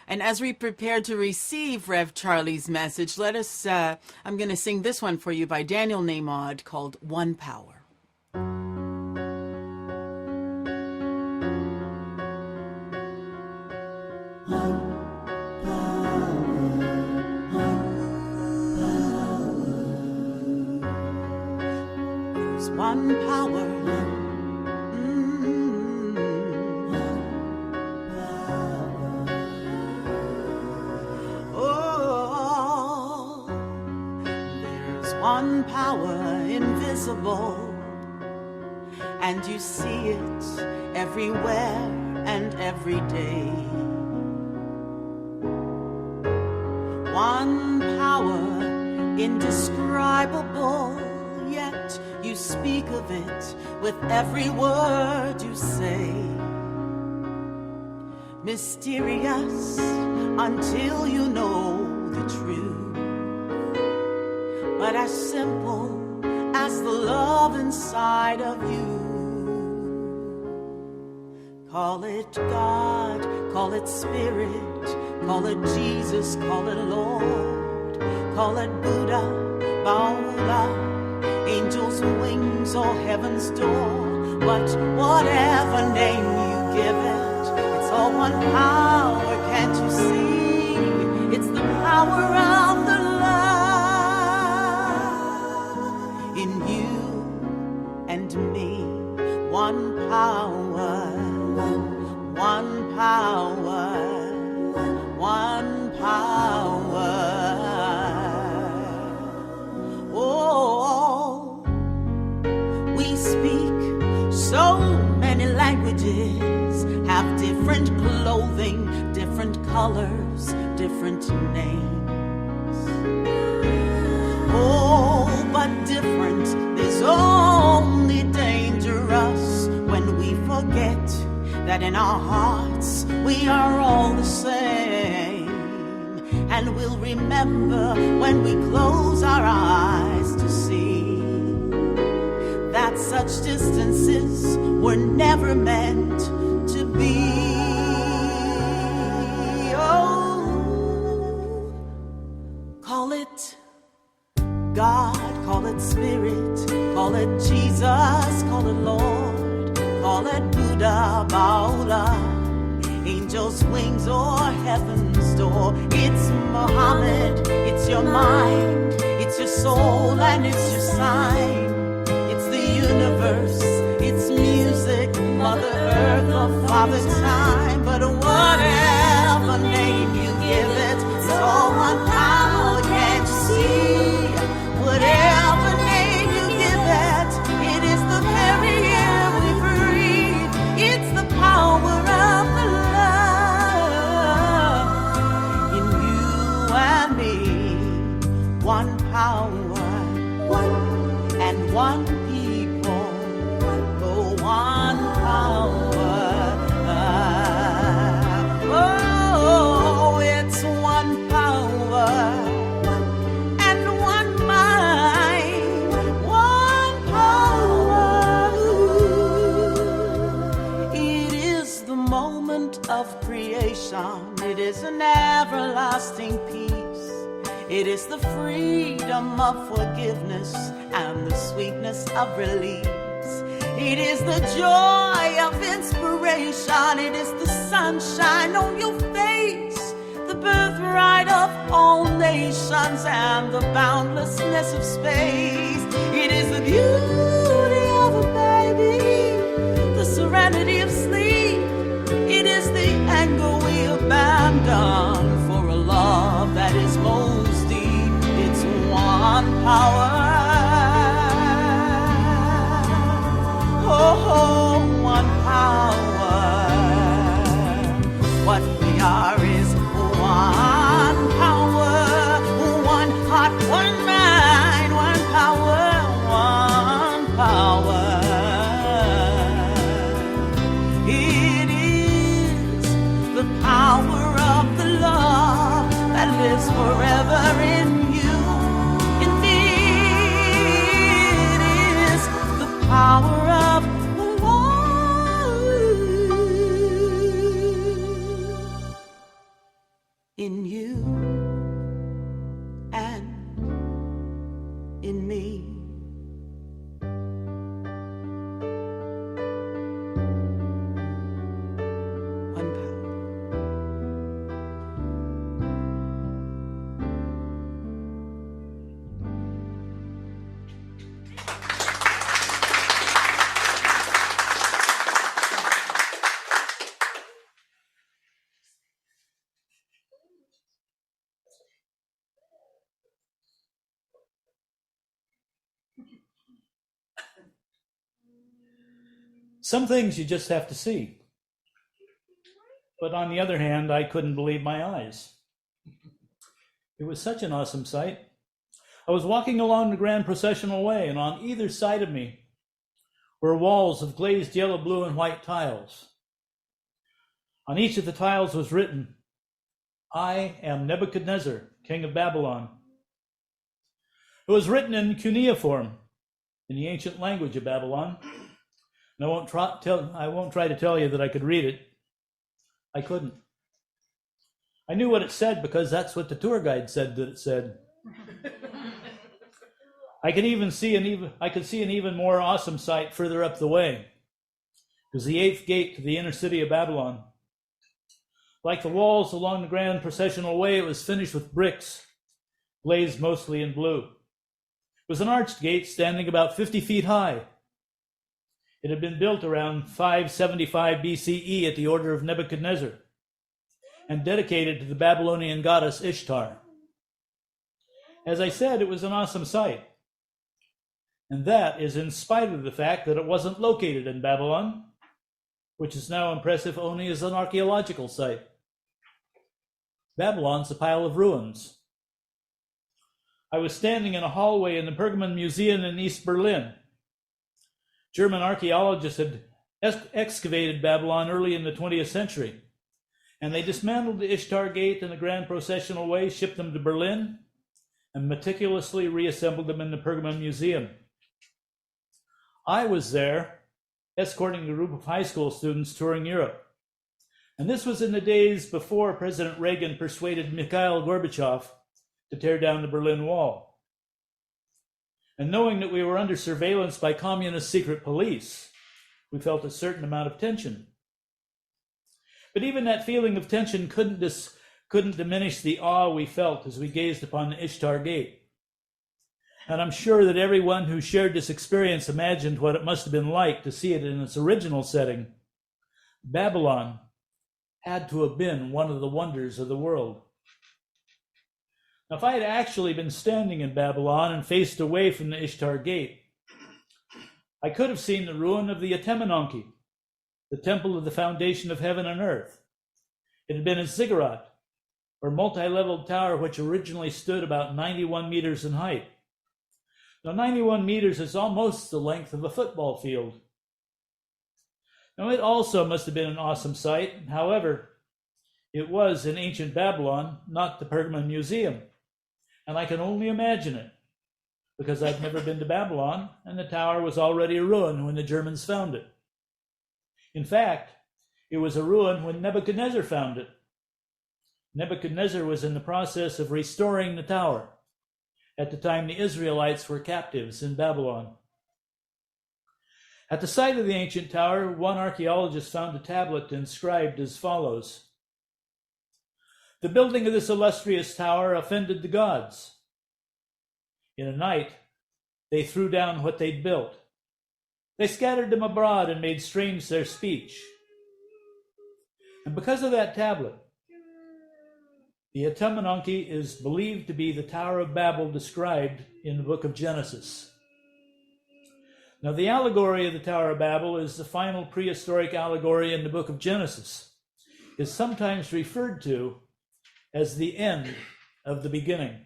And as we prepare to receive Rev Charlie's message, I'm going to sing this one for you by Daniel Nahmod called One Power. There's one power. One power invisible, and you see it everywhere and every day. One power indescribable, yet you speak of it with every word you say. Mysterious until you know the truth, but as simple as the love inside of you. Call it God, call it Spirit, call it Jesus, call it Lord, call it Buddha, Baula, angels' wings or heaven's door. But whatever name you give it, it's all one power, can't you see? It's the power of the in you and me. One power, one power, one power. Oh, we speak so many languages, have different clothing, different colors, different names. Oh, but different is only dangerous when we forget that in our hearts we are all the same. And we'll remember when we close our eyes to see that such distances were never meant to be. Oh, call it God, call it Spirit, call it Jesus, call it Lord, call it Buddha, Baula, angels' wings or heaven's door. It's Muhammad, it's your mind, it's your soul and it's your sign. It's the universe, it's music, Mother Earth or Father Time. But whatever name you give it, it's all one power, can't you see? Whatever name you give it, it is the very air we breathe. It's the power of the love in you and me. One power, and one people. Oh, one power. Oh, it's one power. Of creation, it is an everlasting peace. It is the freedom of forgiveness and the sweetness of release. It is the joy of inspiration. It is the sunshine on your face, the birthright of all nations and the boundlessness of space. It is the beauty of a baby, the serenity of sleep. It is the anger we abandon for a love that is most deep. It's one power. Oh, one power. What we are is one power, one heart, one mind, one power, one power. Power of the love that lives forever in you. Indeed, it is the power of the Lord. in you and in me. One power. Some things you just have to see. But on the other hand, I couldn't believe my eyes. It was such an awesome sight. I was walking along the grand processional way, and on either side of me were walls of glazed yellow, blue, and white tiles. On each of the tiles was written, "I am Nebuchadnezzar, king of Babylon." It was written in cuneiform, in the ancient language of Babylon. And I won't try to tell you that I could read it. I couldn't. I knew what it said because that's what the tour guide said that it said. I could see an even more awesome sight further up the way. It was the 8th gate to the inner city of Babylon. Like the walls along the grand processional way, it was finished with bricks, glazed mostly in blue. It was an arched gate standing about 50 feet high. It had been built around 575 BCE at the order of Nebuchadnezzar and dedicated to the Babylonian goddess Ishtar. As I said, it was an awesome sight. And that is in spite of the fact that it wasn't located in Babylon, which is now impressive only as an archaeological site. Babylon's a pile of ruins. I was standing in a hallway in the Pergamon Museum in East Berlin. German archaeologists had excavated Babylon early in the 20th century, and they dismantled the Ishtar Gate and the Grand Processional Way, shipped them to Berlin, and meticulously reassembled them in the Pergamon Museum. I was there escorting a group of high school students touring Europe, and this was in the days before President Reagan persuaded Mikhail Gorbachev to tear down the Berlin Wall. And knowing that we were under surveillance by communist secret police, we felt a certain amount of tension. But even that feeling of tension couldn't diminish the awe we felt as we gazed upon the Ishtar Gate. And I'm sure that everyone who shared this experience imagined what it must have been like to see it in its original setting. Babylon had to have been one of the wonders of the world. Now, if I had actually been standing in Babylon and faced away from the Ishtar Gate, I could have seen the ruin of the Atemenonki, the temple of the foundation of heaven and earth. It had been a ziggurat, or multi-leveled tower, which originally stood about 91 meters in height. Now, 91 meters is almost the length of a football field. Now, it also must have been an awesome sight. However, it was in ancient Babylon, not the Pergamon Museum. And I can only imagine it, because I've never been to Babylon, and the tower was already a ruin when the Germans found it. In fact, it was a ruin when Nebuchadnezzar found it. Nebuchadnezzar was in the process of restoring the tower at the time the Israelites were captives in Babylon. At the site of the ancient tower, one archaeologist found a tablet inscribed as follows: "The building of this illustrious tower offended the gods. In a night, they threw down what they'd built. They scattered them abroad and made strange their speech. And because of that tablet, the Atemenonki is believed to be the Tower of Babel described in the book of Genesis." Now, the allegory of the Tower of Babel is the final prehistoric allegory in the book of Genesis. It's sometimes referred to as the end of the beginning.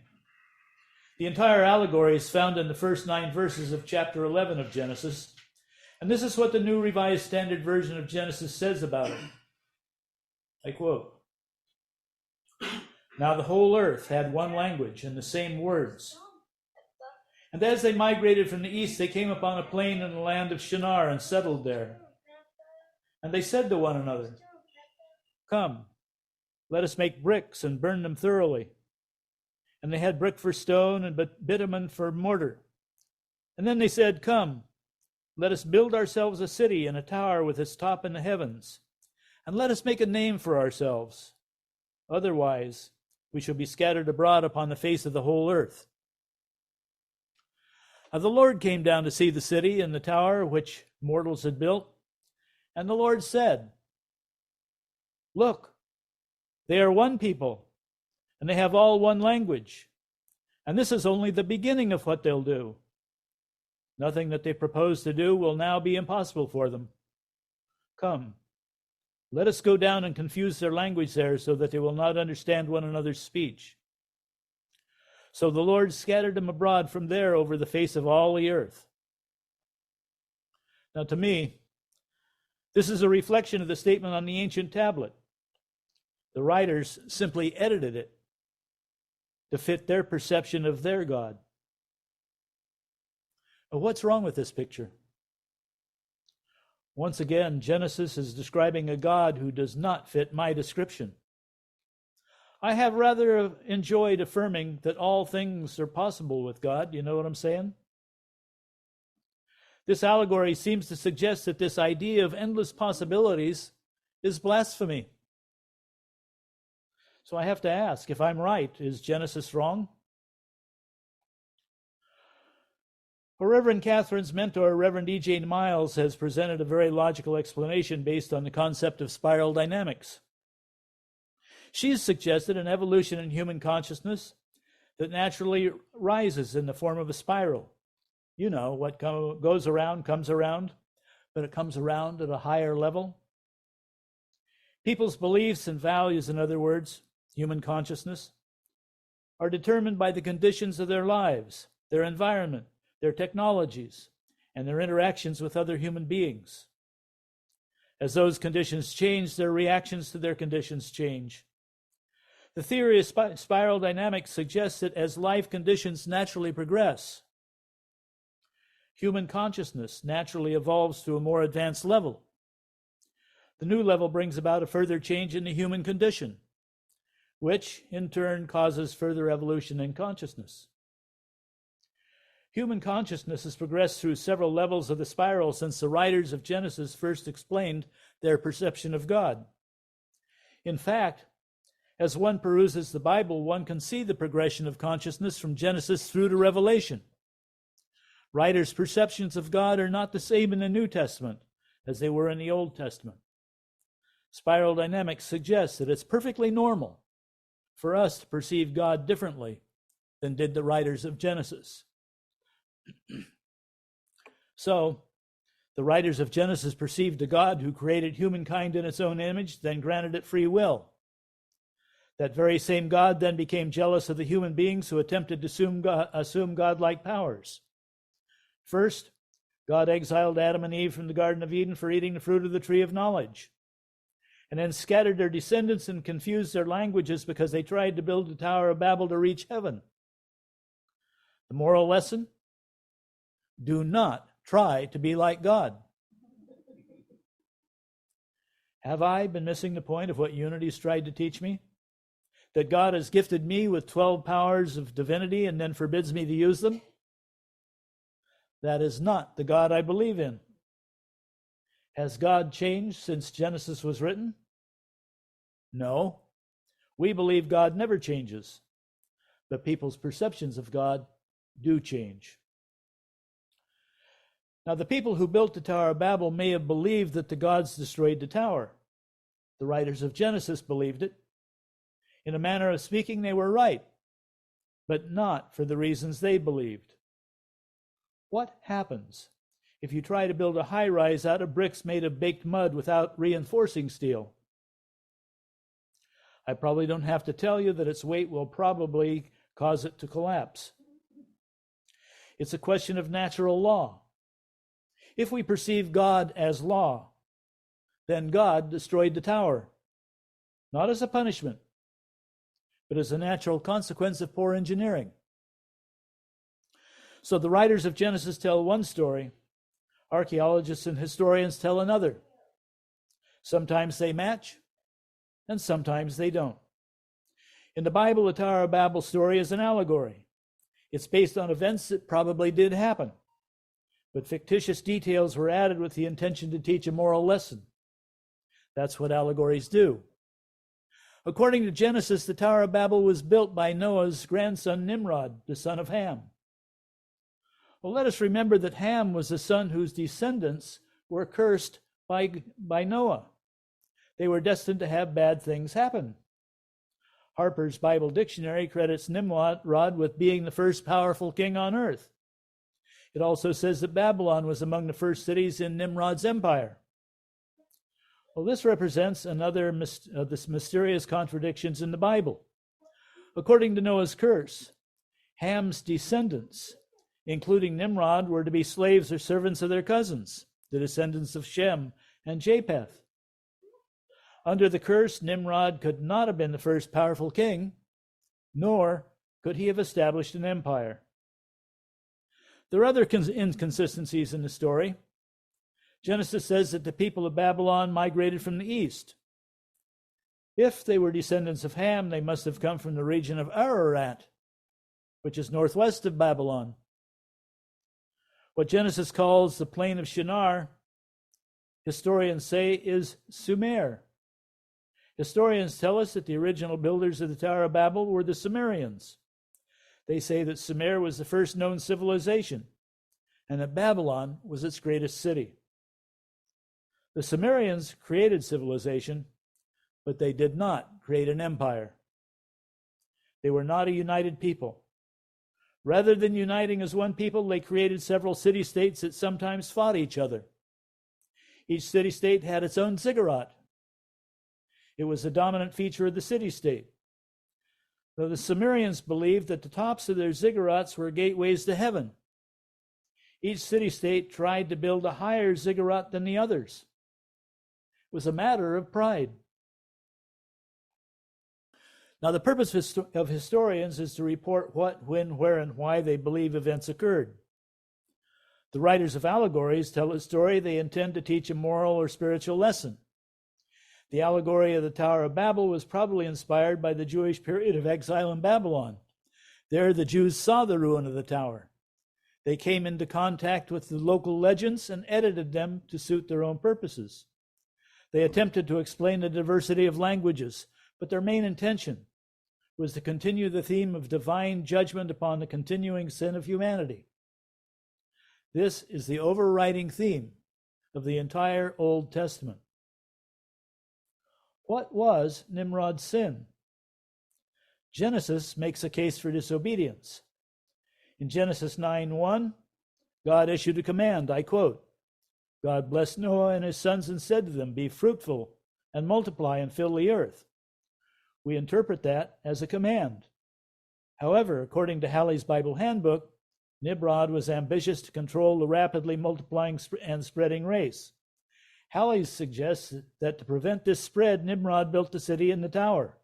The entire allegory is found in the first 9 verses of chapter 11 of Genesis, and this is what the New Revised Standard Version of Genesis says about it. I quote, "Now the whole earth had one language and the same words. And as they migrated from the east, they came upon a plain in the land of Shinar and settled there. And they said to one another, 'Come, Let us make bricks and burn them thoroughly. And they had brick for stone and bitumen for mortar. And then they said, Come, let us build ourselves a city and a tower with its top in the heavens, and let us make a name for ourselves. Otherwise, we shall be scattered abroad upon the face of the whole earth. The Lord came down to see the city and the tower which mortals had built. And the Lord said, Look, they are one people, and they have all one language. And this is only the beginning of what they'll do. Nothing that they propose to do will now be impossible for them. Come, let us go down and confuse their language there so that they will not understand one another's speech. So the Lord scattered them abroad from there over the face of all the earth. Now to me, this is a reflection of the statement on the ancient tablet. The writers simply edited it to fit their perception of their God. But what's wrong with this picture? Once again, Genesis is describing a God who does not fit my description. I have rather enjoyed affirming that all things are possible with God. You know what I'm saying? This allegory seems to suggest that this idea of endless possibilities is blasphemy. So I have to ask, if I'm right, is Genesis wrong? Reverend Catherine's mentor, Reverend E.J. Miles, has presented a very logical explanation based on the concept of spiral dynamics. She's suggested an evolution in human consciousness that naturally rises in the form of a spiral. You know, what goes around comes around, but it comes around at a higher level. People's beliefs and values, in other words, human consciousness, are determined by the conditions of their lives, their environment, their technologies, and their interactions with other human beings. As those conditions change, their reactions to their conditions change. The theory of spiral dynamics suggests that as life conditions naturally progress, human consciousness naturally evolves to a more advanced level. The new level brings about a further change in the human condition, which in turn causes further evolution in consciousness. Human consciousness has progressed through several levels of the spiral since the writers of Genesis first explained their perception of God. In fact, as one peruses the Bible, one can see the progression of consciousness from Genesis through to Revelation. Writers' perceptions of God are not the same in the New Testament as they were in the Old Testament. Spiral dynamics suggests that it's perfectly normal for us to perceive God differently than did the writers of Genesis. So, the writers of Genesis perceived a God who created humankind in its own image, then granted it free will. That very same God then became jealous of the human beings who attempted to assume godlike powers. First, God exiled Adam and Eve from the Garden of Eden for eating the fruit of the tree of knowledge, and then scattered their descendants and confused their languages because they tried to build the Tower of Babel to reach heaven. The moral lesson? Do not try to be like God. Have I been missing the point of what Unity's tried to teach me? That God has gifted me with 12 powers of divinity and then forbids me to use them? That is not the God I believe in. Has God changed since Genesis was written? No. We believe God never changes, but people's perceptions of God do change. Now, the people who built the Tower of Babel may have believed that the gods destroyed the tower. The writers of Genesis believed it. In a manner of speaking, they were right, but not for the reasons they believed. What happens if you try to build a high-rise out of bricks made of baked mud without reinforcing steel? I probably don't have to tell you that its weight will probably cause it to collapse. It's a question of natural law. If we perceive God as law, then God destroyed the tower, not as a punishment, but as a natural consequence of poor engineering. So the writers of Genesis tell one story, archaeologists and historians tell another. Sometimes they match, and sometimes they don't. In the Bible, the Tower of Babel story is an allegory. It's based on events that probably did happen, but fictitious details were added with the intention to teach a moral lesson. That's what allegories do. According to Genesis, the Tower of Babel was built by Noah's grandson Nimrod, the son of Ham. Well, let us remember that Ham was the son whose descendants were cursed by Noah. They were destined to have bad things happen. Harper's Bible Dictionary credits Nimrod with being the first powerful king on earth. It also says that Babylon was among the first cities in Nimrod's empire. Well, this represents another of the mysterious contradictions in the Bible. According to Noah's curse, Ham's descendants, including Nimrod, were to be slaves or servants of their cousins, the descendants of Shem and Japheth. Under the curse, Nimrod could not have been the first powerful king, nor could he have established an empire. There are other inconsistencies in the story. Genesis says that the people of Babylon migrated from the east. If they were descendants of Ham, they must have come from the region of Ararat, which is northwest of Babylon. What Genesis calls the plain of Shinar, historians say is Sumer. Historians tell us that the original builders of the Tower of Babel were the Sumerians. They say that Sumer was the first known civilization and that Babylon was its greatest city. The Sumerians created civilization, but they did not create an empire. They were not a united people. Rather than uniting as one people, they created several city-states that sometimes fought each other. Each city-state had its own ziggurat. It was the dominant feature of the city-state. Though the Sumerians believed that the tops of their ziggurats were gateways to heaven, each city-state tried to build a higher ziggurat than the others. It was a matter of pride. Now, the purpose of historians is to report what, when, where, and why they believe events occurred. The writers of allegories tell a story they intend to teach a moral or spiritual lesson. The allegory of the Tower of Babel was probably inspired by the Jewish period of exile in Babylon. There, the Jews saw the ruin of the tower. They came into contact with the local legends and edited them to suit their own purposes. They attempted to explain the diversity of languages, but their main intention was to continue the theme of divine judgment upon the continuing sin of humanity. This is the overriding theme of the entire Old Testament. What was Nimrod's sin? Genesis makes a case for disobedience. In Genesis 9:1, God issued a command, I quote, God blessed Noah and his sons and said to them, be fruitful and multiply and fill the earth. We interpret that as a command. However, according to Halley's Bible Handbook, Nimrod was ambitious to control the rapidly multiplying and spreading race. Halley suggests that to prevent this spread, Nimrod built the city and the tower.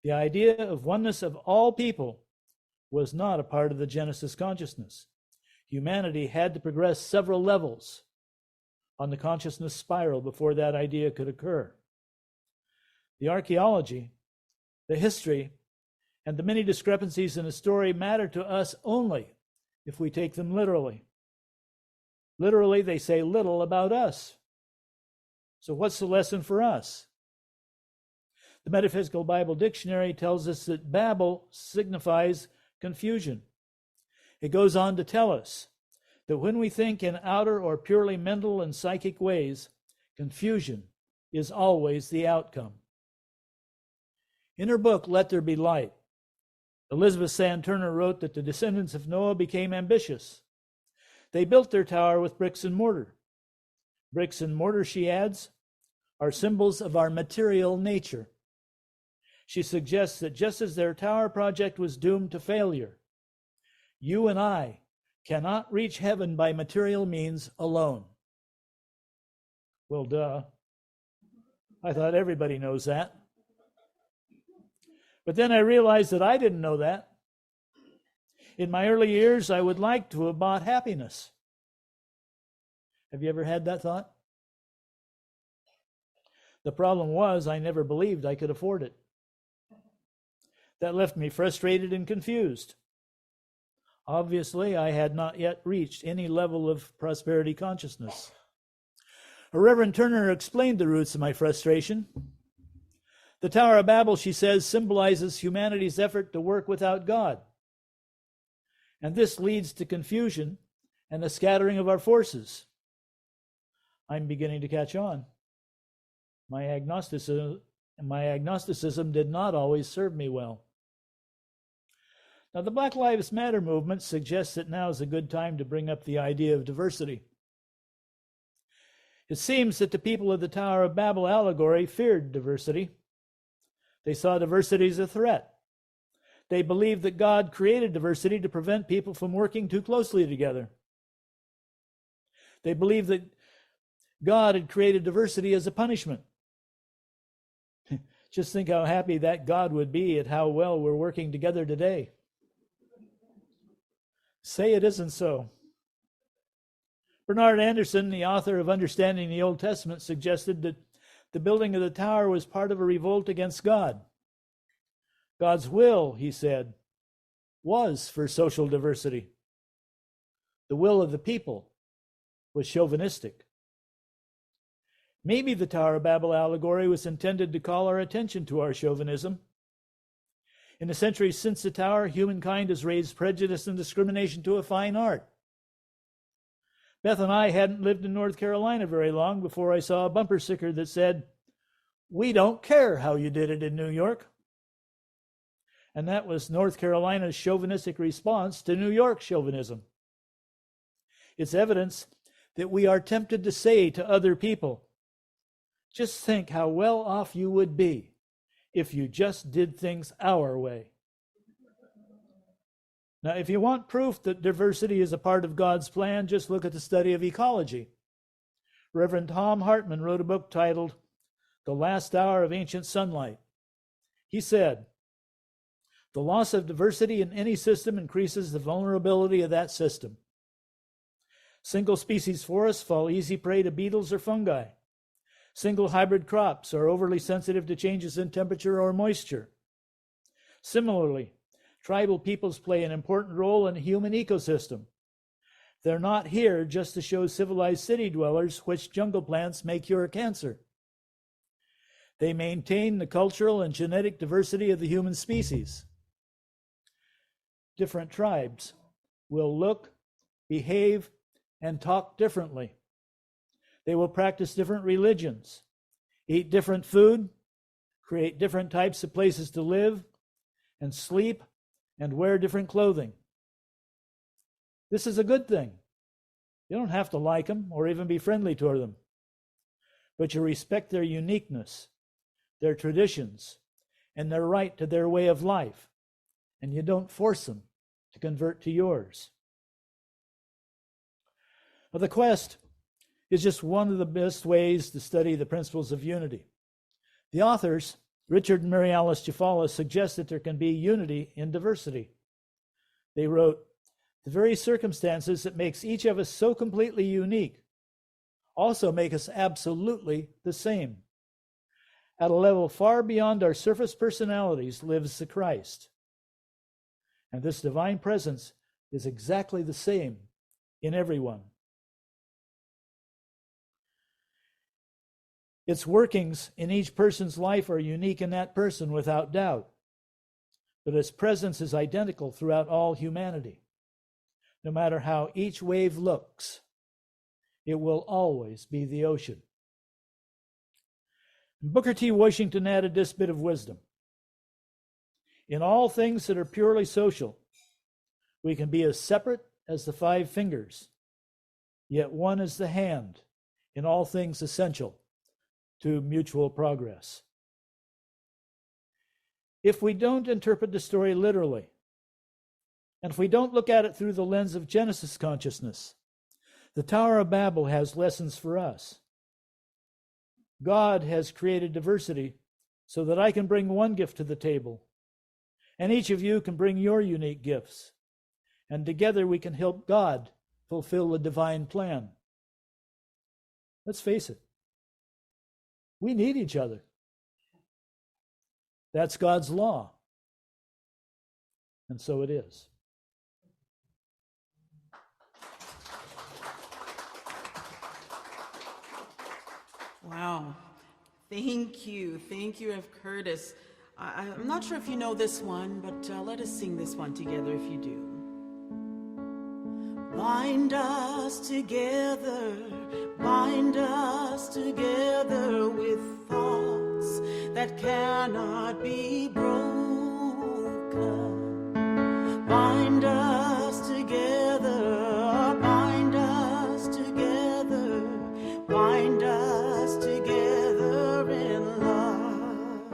The idea of oneness of all people was not a part of the Genesis consciousness. Humanity had to progress several levels on the consciousness spiral before that idea could occur. The archaeology, the history, and the many discrepancies in the story matter to us only if we take them literally. Literally, they say little about us. So what's the lesson for us? The Metaphysical Bible Dictionary tells us that Babel signifies confusion. It goes on to tell us that when we think in outer or purely mental and psychic ways, confusion is always the outcome. In her book, Let There Be Light, Elizabeth Sand Turner wrote that the descendants of Noah became ambitious. They built their tower with bricks and mortar. Bricks and mortar, she adds, are symbols of our material nature. She suggests that just as their tower project was doomed to failure, you and I cannot reach heaven by material means alone. Well, duh. I thought everybody knows that. But then I realized that I didn't know that. In my early years, I would like to have bought happiness. Have you ever had that thought? The problem was I never believed I could afford it. That left me frustrated and confused. Obviously, I had not yet reached any level of prosperity consciousness. Reverend Turner explained the roots of my frustration. The Tower of Babel, she says, symbolizes humanity's effort to work without God. And this leads to confusion and the scattering of our forces. I'm beginning to catch on. My agnosticism did not always serve me well. Now, the Black Lives Matter movement suggests that now is a good time to bring up the idea of diversity. It seems that the people of the Tower of Babel allegory feared diversity. They saw diversity as a threat. They believed that God created diversity to prevent people from working too closely together. They believed that God had created diversity as a punishment. Just think how happy that God would be at how well we're working together today. Say it isn't so. Bernard Anderson, the author of Understanding the Old Testament, suggested that the building of the tower was part of a revolt against God. God's will, he said, was for social diversity. The will of the people was chauvinistic. Maybe the Tower of Babel allegory was intended to call our attention to our chauvinism. In the centuries since the tower, humankind has raised prejudice and discrimination to a fine art. Beth and I hadn't lived in North Carolina very long before I saw a bumper sticker that said, "We don't care how you did it in New York." And that was North Carolina's chauvinistic response to New York's chauvinism. It's evidence that we are tempted to say to other people, "Just think how well off you would be if you just did things our way." Now, if you want proof that diversity is a part of God's plan, just look at the study of ecology. Reverend Tom Hartman wrote a book titled The Last Hour of Ancient Sunlight. He said, "The loss of diversity in any system increases the vulnerability of that system. Single species forests fall easy prey to beetles or fungi. Single hybrid crops are overly sensitive to changes in temperature or moisture. Similarly, tribal peoples play an important role in a human ecosystem. They're not here just to show civilized city dwellers which jungle plants may cure cancer. They maintain the cultural and genetic diversity of the human species. Different tribes will look, behave, and talk differently. They will practice different religions, eat different food, create different types of places to live and sleep, and wear different clothing. This is a good thing. You don't have to like them or even be friendly toward them, but you respect their uniqueness, their traditions, and their right to their way of life, and you don't force them to convert to yours." Well, the quest is just one of the best ways to study the principles of unity. The authors, Richard and Mary Alice Jafala, suggest that there can be unity in diversity. They wrote, "The very circumstances that makes each of us so completely unique also make us absolutely the same. At a level far beyond our surface personalities lives the Christ. And this divine presence is exactly the same in everyone. Its workings in each person's life are unique in that person without doubt, but its presence is identical throughout all humanity. No matter how each wave looks, it will always be the ocean." Booker T. Washington added this bit of wisdom: "In all things that are purely social, we can be as separate as the 5 fingers, yet one as the hand in all things essential to mutual progress." If we don't interpret the story literally, and if we don't look at it through the lens of Genesis consciousness, the Tower of Babel has lessons for us. God has created diversity so that I can bring one gift to the table, and each of you can bring your unique gifts, and together we can help God fulfill the divine plan. Let's face it, We need each other. That's God's law. And so it is. Wow. Thank you. Thank you, F. Curtis. I'm not sure if you know this one, but let us sing this one together if you do. Bind us together with thoughts that cannot be broken. Bind us together, bind us together, bind us together in love.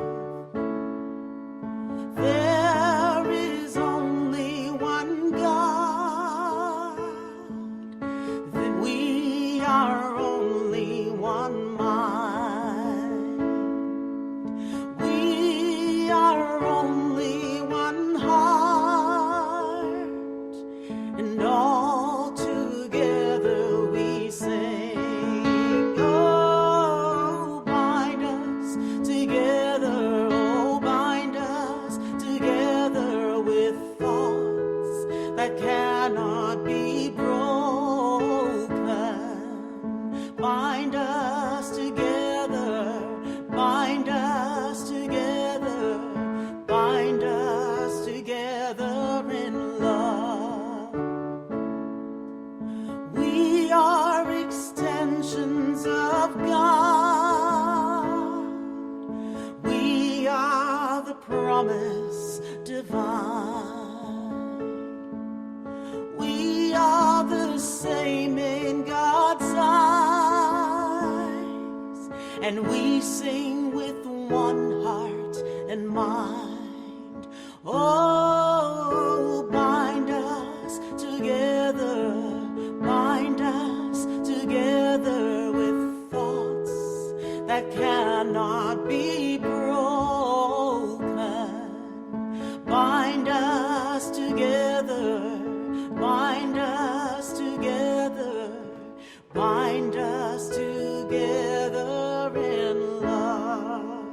There is only one God, that we are only one mind. We are only one heart, and all together we sing. Oh, bind us together, oh, bind us together with thoughts that cannot be broken. Bind us together, bind us together, bind us together in love. We are extensions of God. We are the promise divine. We are the same in God's eyes, and we sing with one heart and mind. Oh, bind us together, bind us together with thoughts that cannot be broken. Bind us together, bind us together, bind us together in love.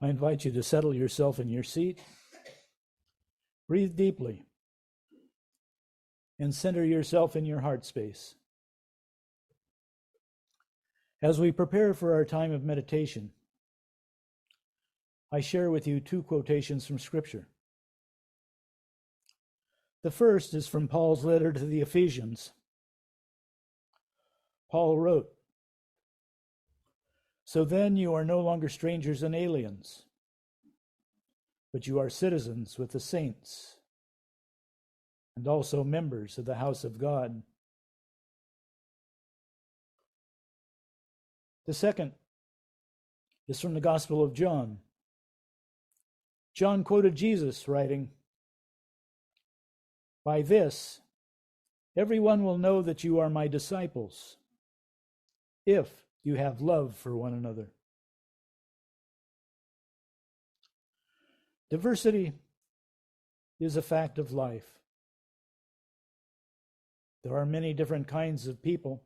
I invite you to settle yourself in your seat. Breathe deeply and center yourself in your heart space. As we prepare for our time of meditation, I share with you two quotations from Scripture. The first is from Paul's letter to the Ephesians. Paul wrote, "So then you are no longer strangers and aliens, but you are citizens with the saints and also members of the house of God." The second is from the Gospel of John. John quoted Jesus, writing, "By this, everyone will know that you are my disciples, if you have love for one another." Diversity is a fact of life. There are many different kinds of people.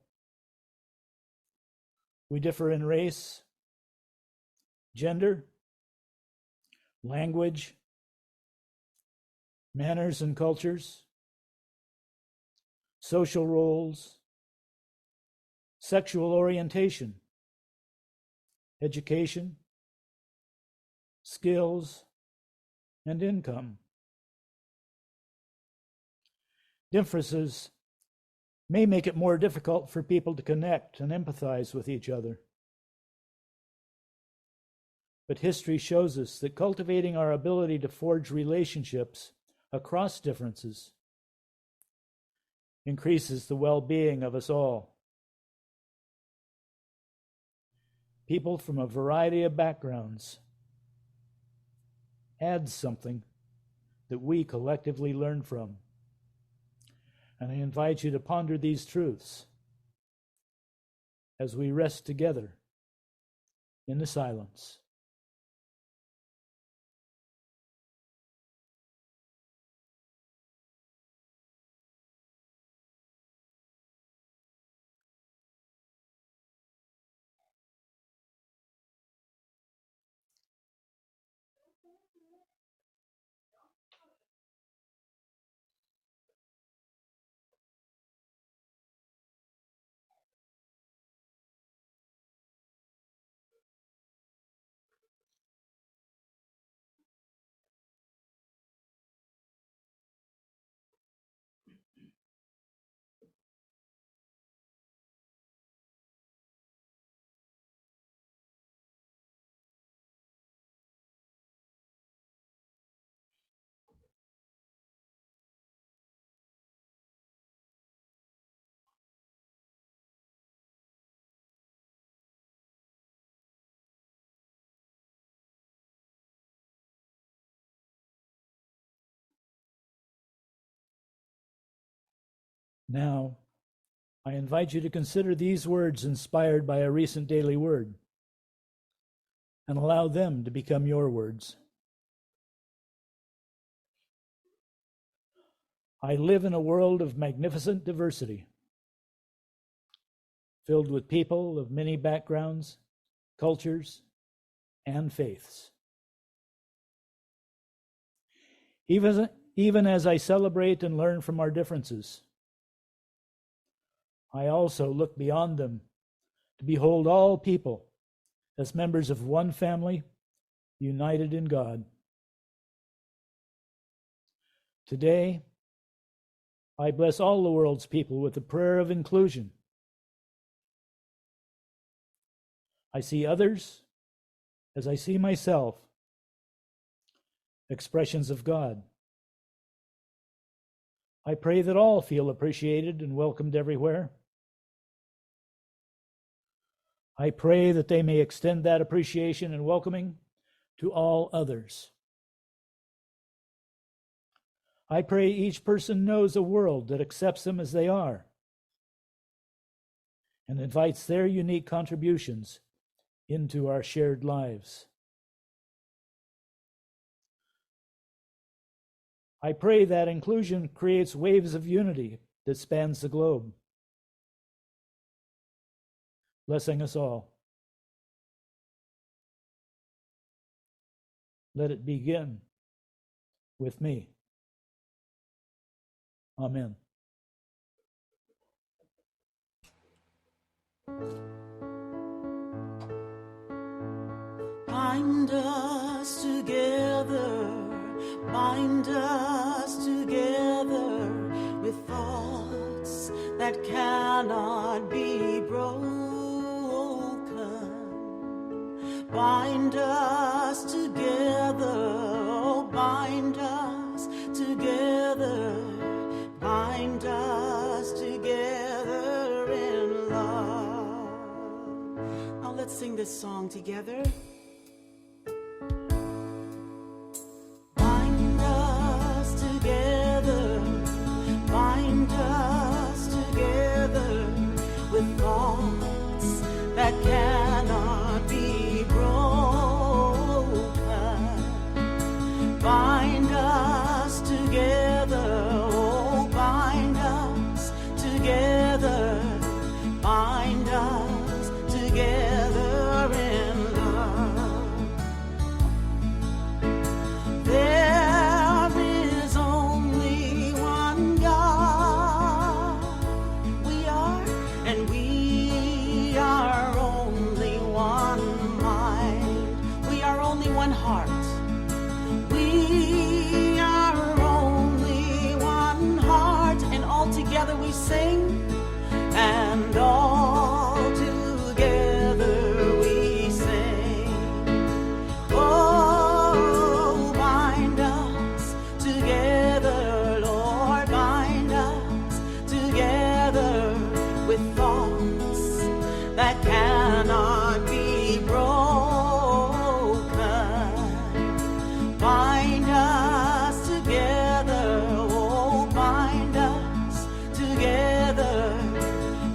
We differ in race, gender, language, manners and cultures, social roles, sexual orientation, education, skills, and income. Differences may make it more difficult for people to connect and empathize with each other. But history shows us that cultivating our ability to forge relationships across differences increases the well-being of us all. People from a variety of backgrounds add something that we collectively learn from. And I invite you to ponder these truths as we rest together in the silence. Now, I invite you to consider these words inspired by a recent daily word and allow them to become your words. I live in a world of magnificent diversity, filled with people of many backgrounds, cultures, and faiths. Even as I celebrate and learn from our differences, I also look beyond them to behold all people as members of one family, united in God. Today, I bless all the world's people with a prayer of inclusion. I see others as I see myself, expressions of God. I pray that all feel appreciated and welcomed everywhere. I pray that they may extend that appreciation and welcoming to all others. I pray each person knows a world that accepts them as they are and invites their unique contributions into our shared lives. I pray that inclusion creates waves of unity that spans the globe, blessing us all. Let it begin with me. Amen. Bind us together, bind us together with thoughts that cannot be broken. Bind us together, oh, bind us together, bind us together in love. Now let's sing this song together. Bind us together, bind us together with thoughts that cannot be broken. Bind us together, oh, bind us together, bind us together in love. There is only one God. We are, and we are only one mind. We are only one heart. We are only one heart, and all together we sing, and all together we sing. Oh, bind us together, Lord, bind us together with thoughts that cannot be broken. Bind us together, oh, bind us together,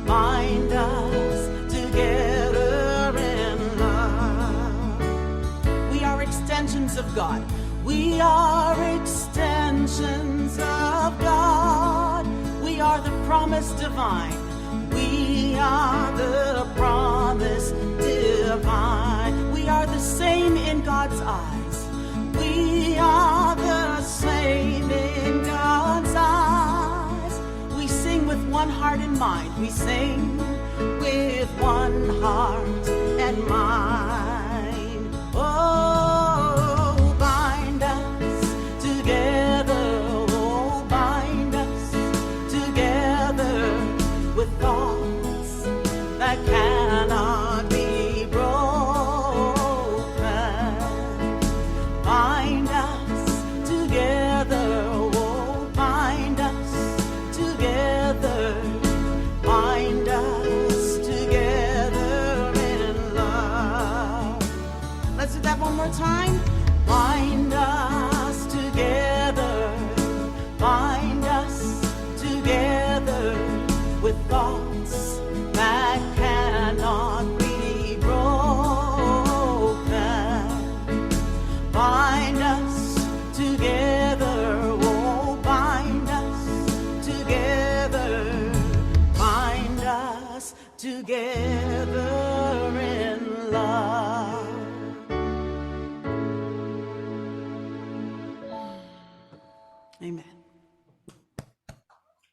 bind us together in love. We are extensions of God. We are extensions of God. We are the promise divine. We are the promise divine. We are the same in God's eyes. We are the same in God's eyes. We sing with one heart and mind. We sing with one heart and mind. Oh, bind us together. Oh, bind us together with thoughts that cannot be broken. Bind us together, oh, bind us together, bind us together in love. Let's do that one more time. Bind us together, bind us together, us together in love. Amen.